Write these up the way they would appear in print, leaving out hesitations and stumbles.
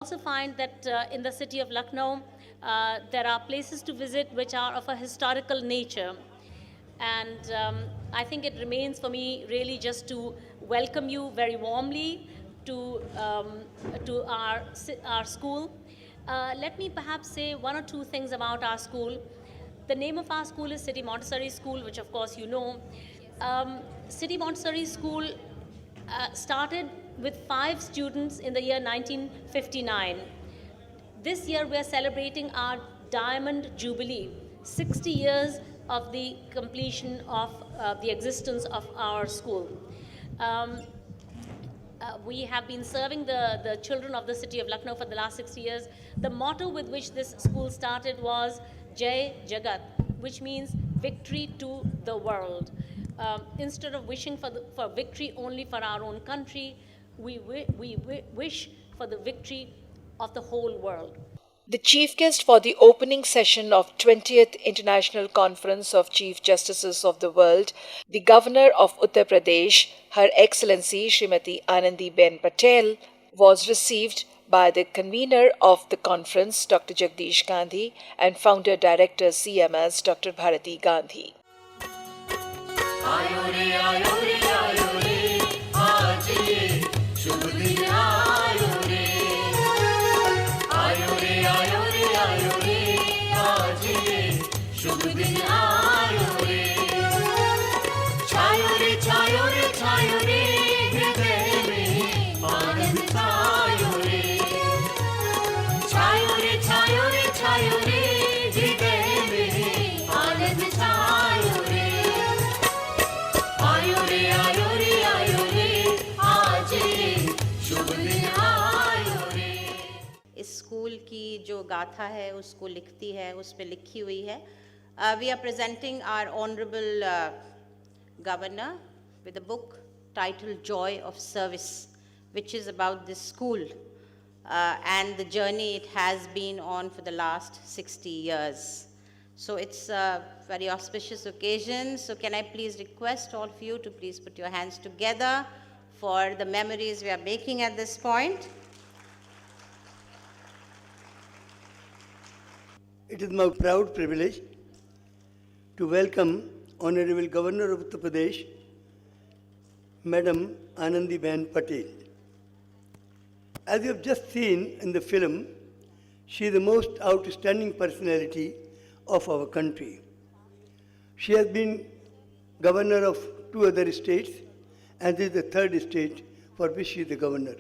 Also find that in the city of Lucknow, there are places to visit which are of a historical nature. And I think it remains for me really just to welcome you very warmly to our school. Let me perhaps say one or two things about our school. The name of our school is City Montessori School, which of course you know. City Montessori School started with 5 students in the year 1959. This year we are celebrating our Diamond Jubilee, 60 years of the completion of the existence of our school. We have been serving the children of the city of Lucknow for the last 60 years. The motto with which this school started was Jai Jagat, which means victory to the world. Instead of wishing for victory only for our own country, we wish for the victory of the whole world. The chief guest for the opening session of 20th International Conference of Chief Justices of the World, the Governor of Uttar Pradesh, Her Excellency Srimati Anandiben Patel, was received by the convener of the conference, Dr. Jagdish Gandhi, and founder director CMS, Dr. Bharati Gandhi. School की जो गाथा है उसको लिखती है, उस पे लिखी हुई है. We are presenting our honorable governor with a book titled Joy of Service, which is about this school and the journey it has been on for the last 60 years. So it's a very auspicious occasion. So can I please request all of you to please put your hands together for the memories we are making at this point. It is my proud privilege to welcome Honorable Governor of Uttar Pradesh, Madam Anandiben Patel. As you have just seen in the film, she is the most outstanding personality of our country. She has been governor of 2 other states, and this is the 3rd state for which she is the governor.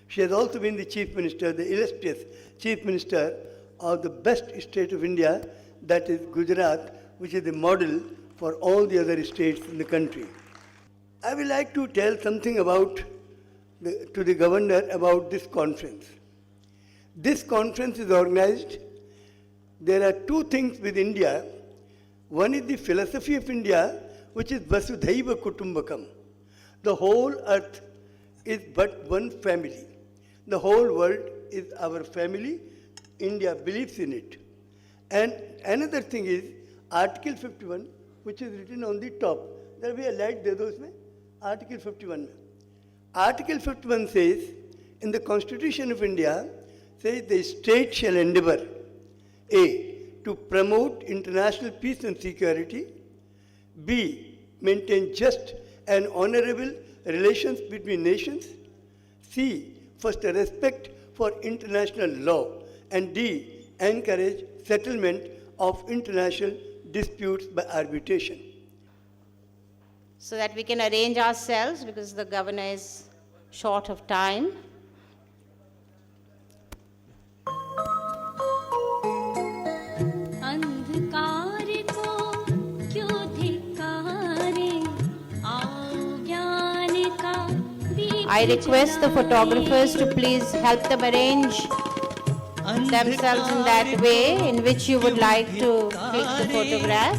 She has also been the chief minister, the illustrious chief minister of the best state of India, that is Gujarat, which is the model for all the other states in the country. I would like to tell something to the governor about this conference. This conference is organized. There are 2 things with India. One is the philosophy of India, which is Vasudhaiva Kutumbakam. The whole earth is but one family. The whole world is our family. India believes in it. And another thing is Article 51, which is written on the top. There will be a light there, those mein. Article 51. Article 51 says, in the Constitution of India, says the state shall endeavor, A, to promote international peace and security, B, maintain just and honorable relations between nations, C, foster respect for international law, and D, encourage settlement of international disputes by arbitration. So that we can arrange ourselves, because the governor is short of time. I request the photographers to please help them arrange themselves in that way in which you would like to take the photograph.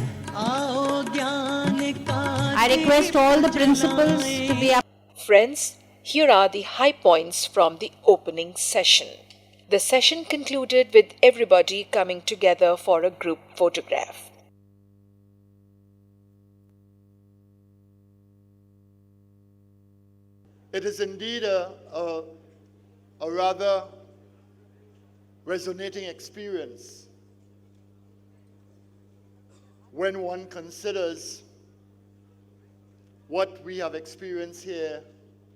I request all the principals to be up. Friends, here are the high points from the opening session. The session concluded with everybody coming together for a group photograph. It is indeed a rather resonating experience when one considers what we have experienced here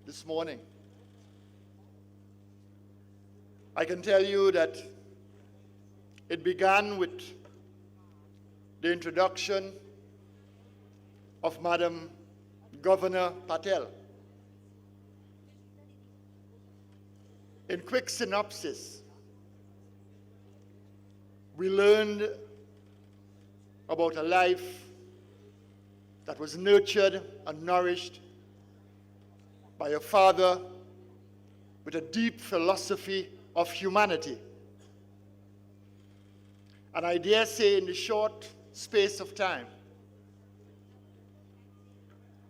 this morning. I can tell you that it began with the introduction of Madam Governor Patel. In quick synopsis, we learned about a life that was nurtured and nourished by a father with a deep philosophy of humanity. And I dare say, in the short space of time,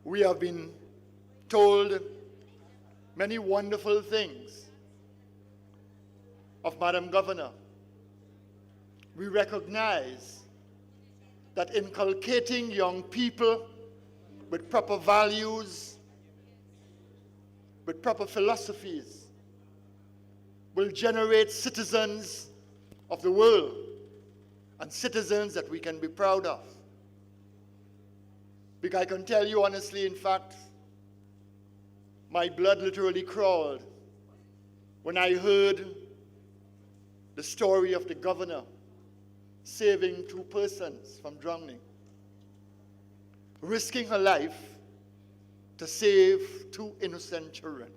we have been told many wonderful things of Madam Governor. We recognize that inculcating young people with proper values, with proper philosophies, will generate citizens of the world and citizens that we can be proud of. Because I can tell you honestly, in fact, my blood literally crawled when I heard the story of the governor saving 2 persons from drowning, risking her life to save 2 innocent children.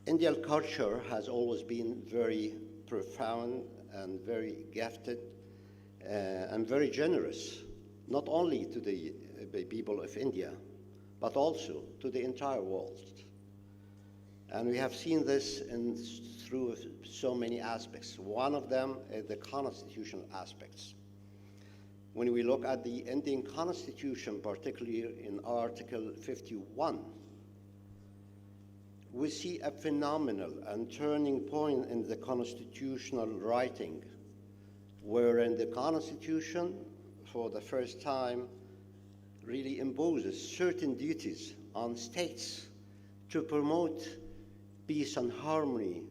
Indian culture has always been very profound and very gifted and very generous, not only to the people of India, but also to the entire world. And we have seen this through so many aspects. One of them is the constitutional aspects. When we look at the Indian Constitution, particularly in Article 51, we see a phenomenal and turning point in the constitutional writing, wherein the Constitution, for the first time, really imposes certain duties on states to promote peace and harmony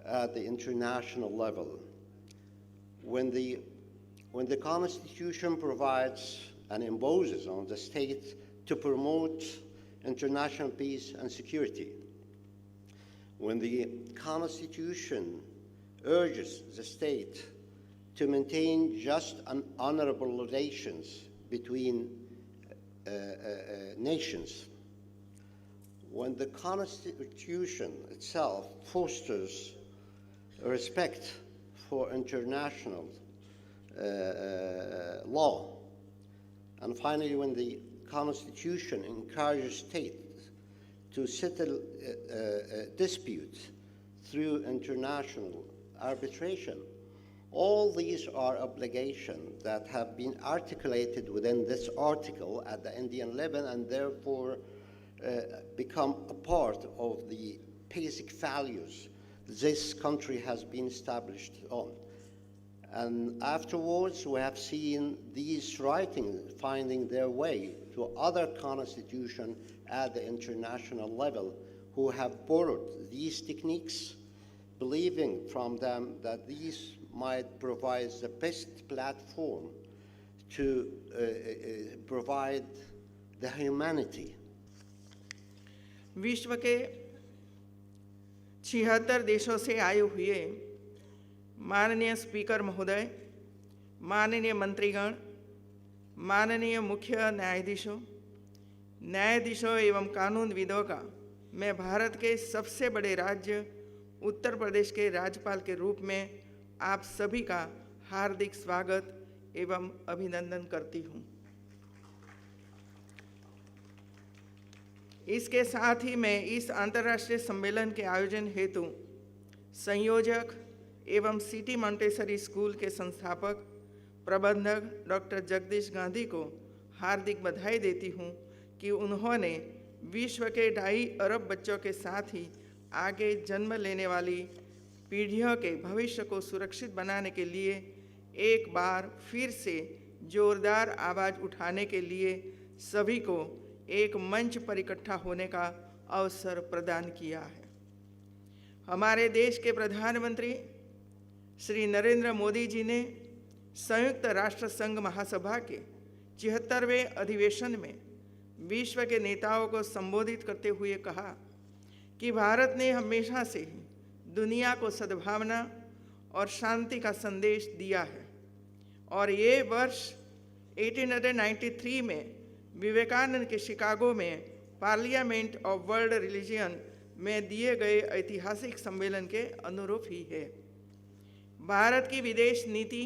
at the international level. When the Constitution provides and imposes on the state to promote international peace and security, when the Constitution urges the state to maintain just and honorable relations between nations, when the Constitution itself fosters respect for international law, and finally when the Constitution encourages states to settle disputes through international arbitration, all these are obligations that have been articulated within this article at the Indian level and therefore become a part of the basic values this country has been established on. And afterwards, we have seen these writings finding their way to other constitutions at the international level who have borrowed these techniques, believing from them that these might provide the best platform to provide the humanity. विश्व के 76 देशों से आए हुए माननीय speaker महोदय, माननीय मंत्रीगण, माननीय मुख्य न्यायाधीशों एवं कानूनविदों का मैं भारत के सबसे बड़े राज्य उत्तर प्रदेश के राज्यपाल के रूप में आप सभी का हार्दिक स्वागत एवं अभिनंदन करती हूँ। इसके साथ ही मैं इस अंतर्राष्ट्रीय सम्मेलन के आयोजन हेतु संयोजक एवं सिटी मॉन्टेसरी स्कूल के संस्थापक प्रबंधक डॉक्टर जगदीश गांधी को हार्दिक बधाई देती हूँ कि उन्होंने विश्व के 2.5 अरब बच्चों के साथ ही आगे जन्म लेने वाली पीढ़ियों के भविष्य को सुरक्षित बनाने के लिए एक बार फिर से जोरदार आवाज़ उठाने के लिए सभी को एक मंच पर इकट्ठा होने का अवसर प्रदान किया है। हमारे देश के प्रधानमंत्री श्री नरेंद्र मोदी जी ने संयुक्त राष्ट्र संघ महासभा के 76वें अधिवेशन में विश्व के नेताओं को संबोधित करते हुए कहा कि भारत ने हमेशा से ही दुनिया को सद्भावना और शांति का संदेश दिया है और ये वर्ष 1893 में विवेकानंद के शिकागो में पार्लियामेंट ऑफ वर्ल्ड रिलीजियन में दिए गए ऐतिहासिक सम्मेलन के अनुरूप ही है। भारत की विदेश नीति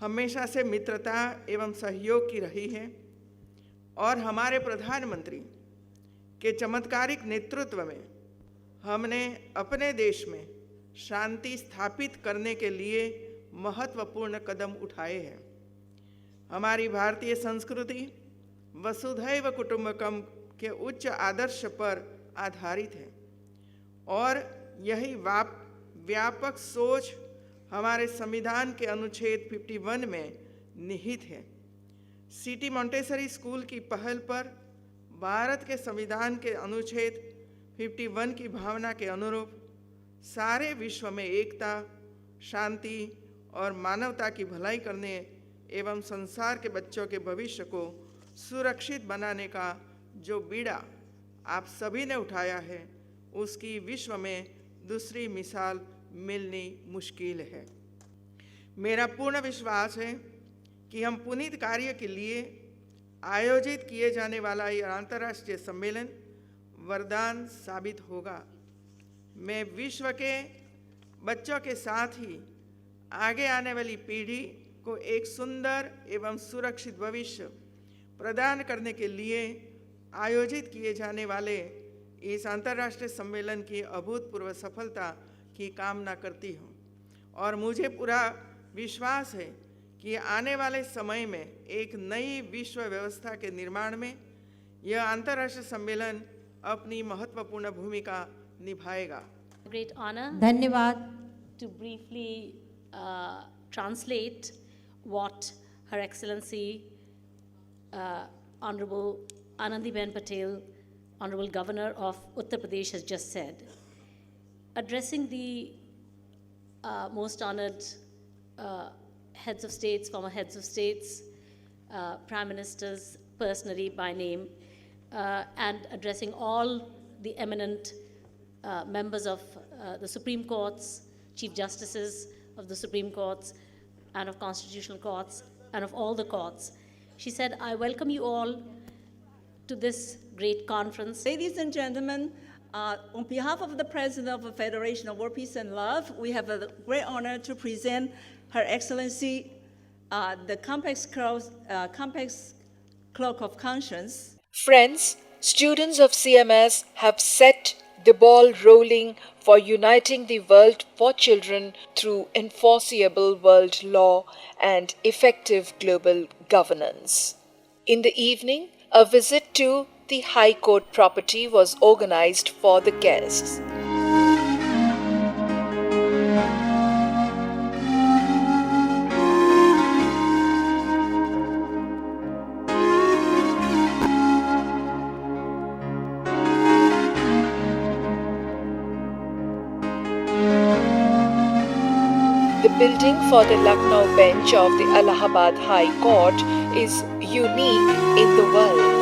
हमेशा से मित्रता एवं सहयोग की रही है और हमारे प्रधानमंत्री के चमत्कारिक नेतृत्व में हमने अपने देश में शांति स्थापित करने के लिए महत्वपूर्ण कदम उठाए हैं। हमारी भारतीय संस्कृति वसुधैव कुटुंबकम के उच्च आदर्श पर आधारित है और यही व्यापक सोच हमारे संविधान के अनुच्छेद 51 में निहित है। सिटी मॉन्टेसरी स्कूल की पहल पर भारत के संविधान के अनुच्छेद 51 की भावना के अनुरूप सारे विश्व में एकता, शांति और मानवता की भलाई करने एवं संसार के बच्चों के भविष्य को सुरक्षित बनाने का जो बीड़ा आप सभी ने उठाया है, उसकी विश्व में दूसरी मिसाल मिलनी मुश्किल है। मेरा पूर्ण विश्वास है कि हम पुनीत कार्य के लिए आयोजित किए जाने वाला यह अंतर्राष्ट्रीय सम्मेलन वरदान साबित होगा। मैं विश्व के बच्चों के साथ ही आगे आने वाली पीढ़ी को एक सुंदर एवं सुरक्षित भविष्य प्रदान करने के लिए आयोजित किए जाने वाले इस अंतर्राष्ट्रीय सम्मेलन की अभूतपूर्व सफलता की कामना करती हूँ और मुझे पूरा विश्वास है कि आने वाले समय में एक नई विश्व व्यवस्था के निर्माण में यह अंतर्राष्ट्रीय सम्मेलन अपनी महत्वपूर्ण भूमिका निभाएगा। Great honor. धन्यवाद। To briefly translate what Her Excellency Honorable Anandiben Patel, Honorable Governor of Uttar Pradesh, has just said. Addressing the most honored heads of states, former heads of states, prime ministers personally by name, and addressing all the eminent members of the Supreme Courts, Chief Justices of the Supreme Courts and of Constitutional Courts and of all the courts. She said, I welcome you all to this great conference. Ladies and gentlemen, on behalf of the President of the Federation of World Peace and Love, we have a great honor to present Her Excellency the complex cloak of conscience. Friends, students of CMS have set the ball rolling for uniting the world for children through enforceable world law and effective global governance. In the evening, a visit to the High Court property was organized for the guests. The building for the Lucknow bench of the Allahabad High Court is unique in the world.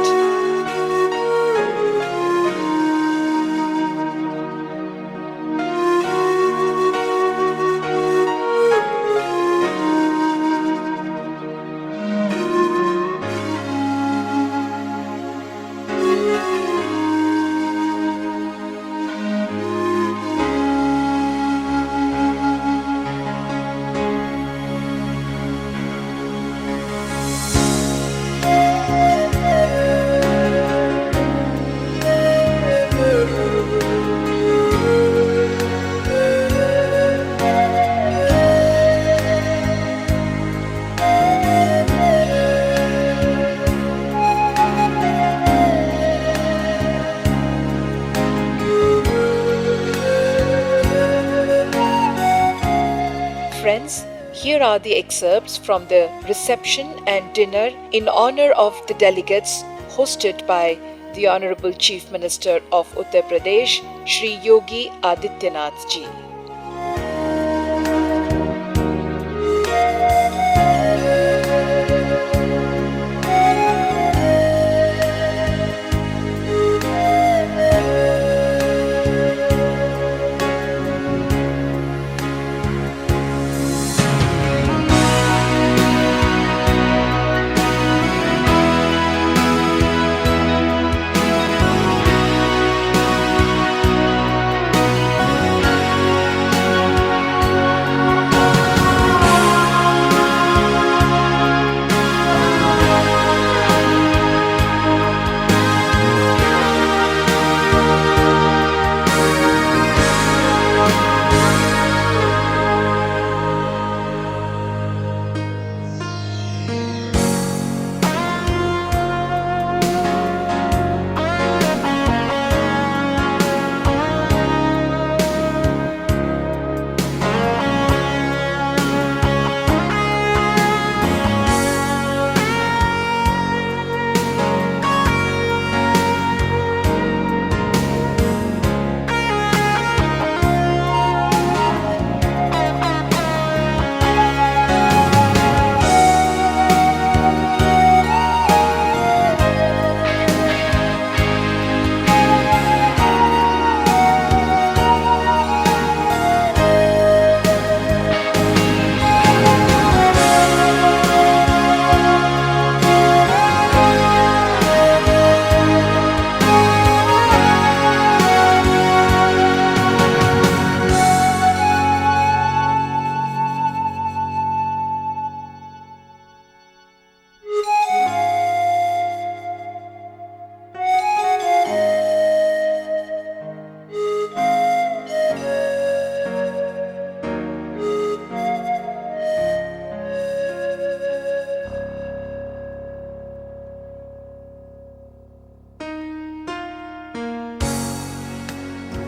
Friends, here are the excerpts from the reception and dinner in honor of the delegates hosted by the Honorable Chief Minister of Uttar Pradesh, Shri Yogi Adityanath ji.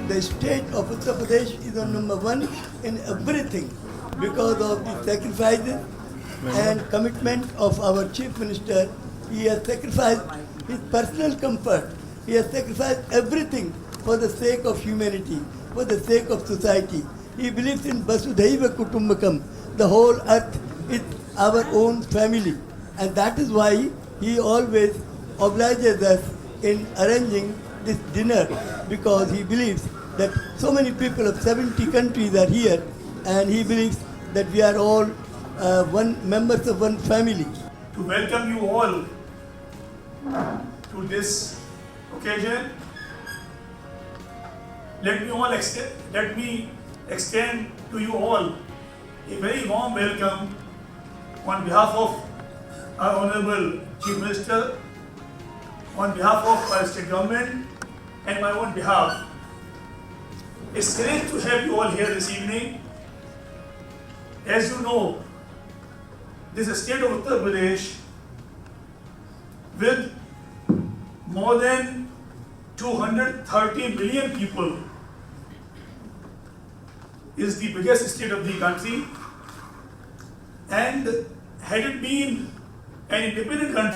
The state of Uttar Pradesh is on number one in everything because of the sacrifices and commitment of our Chief Minister. He has sacrificed his personal comfort. He has sacrificed everything for the sake of humanity, for the sake of society. He believes in Vasudhaiva Kutumbakam. The whole earth is our own family. And that is why he always obliges us in arranging this dinner, because he believes that so many people of 70 countries are here, and he believes that we are all members of one family. To welcome you all to this occasion, let me extend to you all a very warm welcome on behalf of our Honorable Chief Minister, on behalf of our state government, and my own behalf. It's great to have you all here this evening. As you know, this state of Uttar Pradesh, with more than 230 million people, is the biggest state of the country. And had it been an independent country,